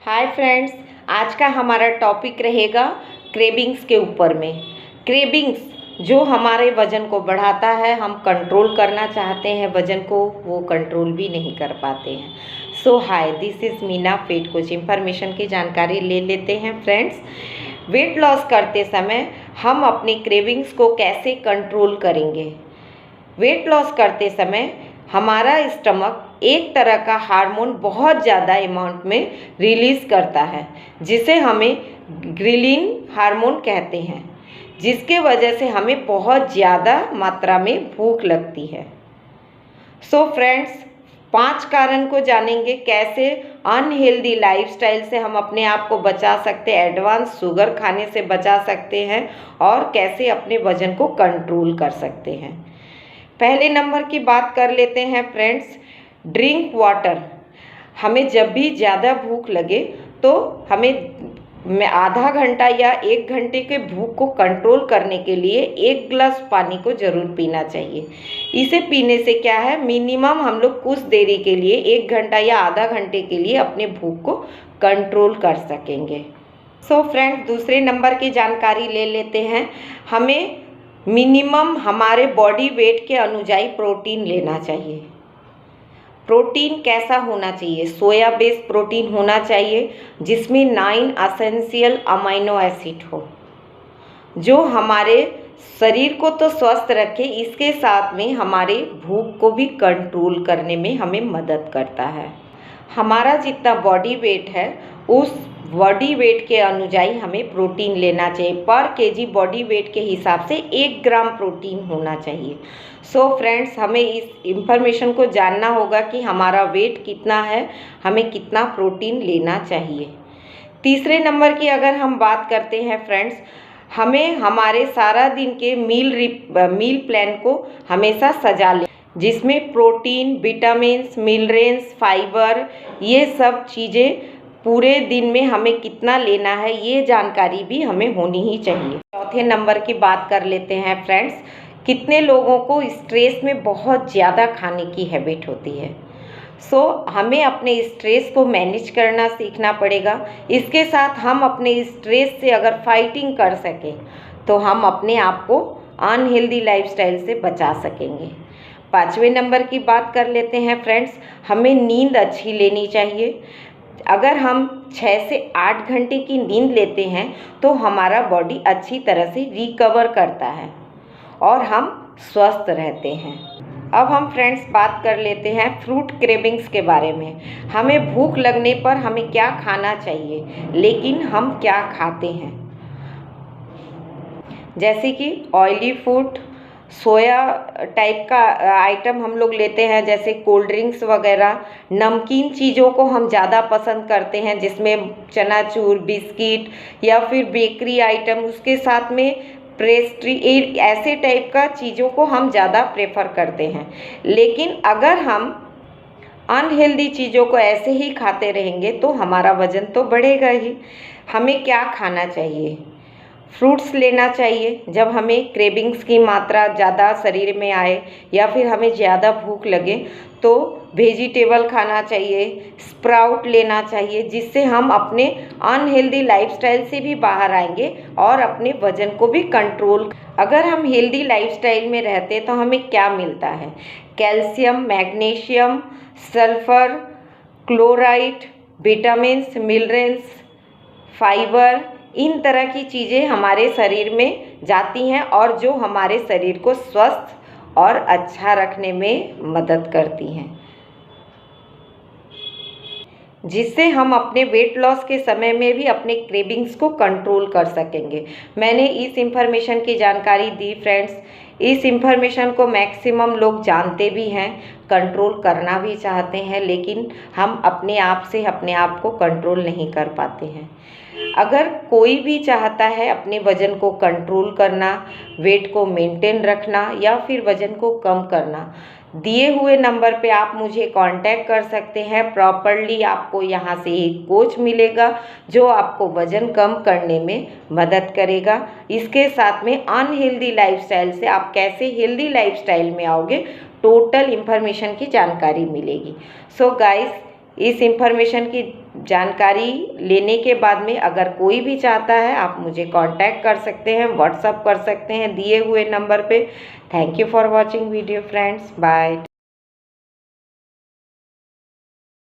Hi friends, आज का हमारा टॉपिक रहेगा क्रेविंग्स के ऊपर में। क्रेविंग्स जो हमारे वज़न को बढ़ाता है, हम कंट्रोल करना चाहते हैं वज़न को, वो कंट्रोल भी नहीं कर पाते हैं। So hi, this is Meena weight coach. Information की जानकारी ले लेते हैं फ्रेंड्स। वेट लॉस करते समय हम अपनी क्रेविंग्स को कैसे कंट्रोल करेंगे। वेट लॉस करते समय हमारा स्टमक एक तरह का हार्मोन बहुत ज़्यादा अमाउंट में रिलीज़ करता है, जिसे हमें ग्रिलिन हार्मोन कहते हैं, जिसके वजह से हमें बहुत ज़्यादा मात्रा में भूख लगती है। सो फ्रेंड्स, 5 कारण को जानेंगे कैसे अनहेल्दी लाइफस्टाइल से हम अपने आप को बचा सकते हैं, एडवांस शुगर खाने से बचा सकते हैं और कैसे अपने वज़न को कंट्रोल कर सकते हैं। पहले नंबर की बात कर लेते हैं फ्रेंड्स, ड्रिंक वाटर। हमें जब भी ज़्यादा भूख लगे तो हमें आधा घंटा या 1 घंटे के भूख को कंट्रोल करने के लिए 1 गिलास पानी को ज़रूर पीना चाहिए। इसे पीने से क्या है, मिनिमम हम लोग कुछ देरी के लिए 1 घंटा या आधा घंटे के लिए अपने भूख को कंट्रोल कर सकेंगे। सो फ्रेंड्स, दूसरे नंबर की जानकारी ले लेते हैं। हमें मिनिमम हमारे बॉडी वेट के अनुजाई प्रोटीन लेना चाहिए। प्रोटीन कैसा होना चाहिए? सोया बेस्ड प्रोटीन होना चाहिए, जिसमें 9 एसेंशियल अमीनो एसिड हो, जो हमारे शरीर को तो स्वस्थ रखे, इसके साथ में हमारे भूख को भी कंट्रोल करने में हमें मदद करता है। हमारा जितना बॉडी वेट है, उस बॉडी वेट के अनुजाई हमें प्रोटीन लेना चाहिए। पर केजी बॉडी वेट के हिसाब से 1 ग्राम प्रोटीन होना चाहिए। सो फ्रेंड्स, हमें इस इंफॉर्मेशन को जानना होगा कि हमारा वेट कितना है, हमें कितना प्रोटीन लेना चाहिए। तीसरे नंबर की अगर हम बात करते हैं फ्रेंड्स, हमें हमारे सारा दिन के मील प्लान को हमेशा सजा ले, जिसमें प्रोटीन, विटामिन्स, मिनरल्स, फाइबर, ये सब चीज़ें पूरे दिन में हमें कितना लेना है, ये जानकारी भी हमें होनी ही चाहिए। चौथे नंबर की बात कर लेते हैं फ्रेंड्स, कितने लोगों को स्ट्रेस में बहुत ज़्यादा खाने की हैबिट होती है। सो हमें अपने स्ट्रेस को मैनेज करना सीखना पड़ेगा। इसके साथ हम अपने स्ट्रेस से अगर फाइटिंग कर सकें तो हम अपने आप को अनहेल्दी लाइफस्टाइल से बचा सकेंगे। 5वें नंबर की बात कर लेते हैं फ्रेंड्स, हमें नींद अच्छी लेनी चाहिए। अगर हम 6 से 8 घंटे की नींद लेते हैं तो हमारा बॉडी अच्छी तरह से रिकवर करता है और हम स्वस्थ रहते हैं। अब हम फ्रेंड्स बात कर लेते हैं फ्रूट क्रेविंग्स के बारे में। हमें भूख लगने पर हमें क्या खाना चाहिए, लेकिन हम क्या खाते हैं, जैसे कि ऑयली फूड, सोया टाइप का आइटम हम लोग लेते हैं, जैसे कोल्ड ड्रिंक्स वगैरह। नमकीन चीज़ों को हम ज़्यादा पसंद करते हैं, जिसमें चनाचूर, बिस्किट या फिर बेकरी आइटम, उसके साथ में पेस्ट्री, ऐसे टाइप का चीज़ों को हम ज़्यादा प्रेफर करते हैं। लेकिन अगर हम अनहेल्दी चीज़ों को ऐसे ही खाते रहेंगे तो हमारा वज़न तो बढ़ेगा ही। हमें क्या खाना चाहिए? फ्रूट्स लेना चाहिए जब हमें क्रेविंग्स की मात्रा ज़्यादा शरीर में आए या फिर हमें ज़्यादा भूख लगे, तो वेजिटेबल खाना चाहिए, स्प्राउट लेना चाहिए, जिससे हम अपने अनहेल्दी लाइफस्टाइल से भी बाहर आएंगे और अपने वज़न को भी कंट्रोल। अगर हम हेल्दी लाइफस्टाइल में रहते तो हमें क्या मिलता है? Calcium, magnesium, sulphur, chloride, vitamins, minerals, fibre, इन तरह की चीज़ें हमारे शरीर में जाती हैं और जो हमारे शरीर को स्वस्थ और अच्छा रखने में मदद करती हैं, जिससे हम अपने वेट लॉस के समय में भी अपने क्रेविंग्स को कंट्रोल कर सकेंगे। मैंने इस इंफॉर्मेशन की जानकारी दी फ्रेंड्स। इस इंफॉर्मेशन को मैक्सिमम लोग जानते भी हैं, कंट्रोल करना भी चाहते हैं, लेकिन हम अपने आप से अपने आप को कंट्रोल नहीं कर पाते हैं। अगर कोई भी चाहता है अपने वज़न को कंट्रोल करना, वेट को मेंटेन रखना या फिर वज़न को कम करना, दिए हुए नंबर पे आप मुझे कांटेक्ट कर सकते हैं। प्रॉपरली आपको यहाँ से एक कोच मिलेगा जो आपको वज़न कम करने में मदद करेगा। इसके साथ में अनहेल्दी लाइफस्टाइल से आप कैसे हेल्दी लाइफस्टाइल में आओगे, टोटल इन्फॉर्मेशन की जानकारी मिलेगी। सो गाइस, इस इंफॉर्मेशन की जानकारी लेने के बाद में अगर कोई भी चाहता है, आप मुझे कांटेक्ट कर सकते हैं, व्हाट्सअप कर सकते हैं दिए हुए नंबर पे। Thank you for watching video friends, bye.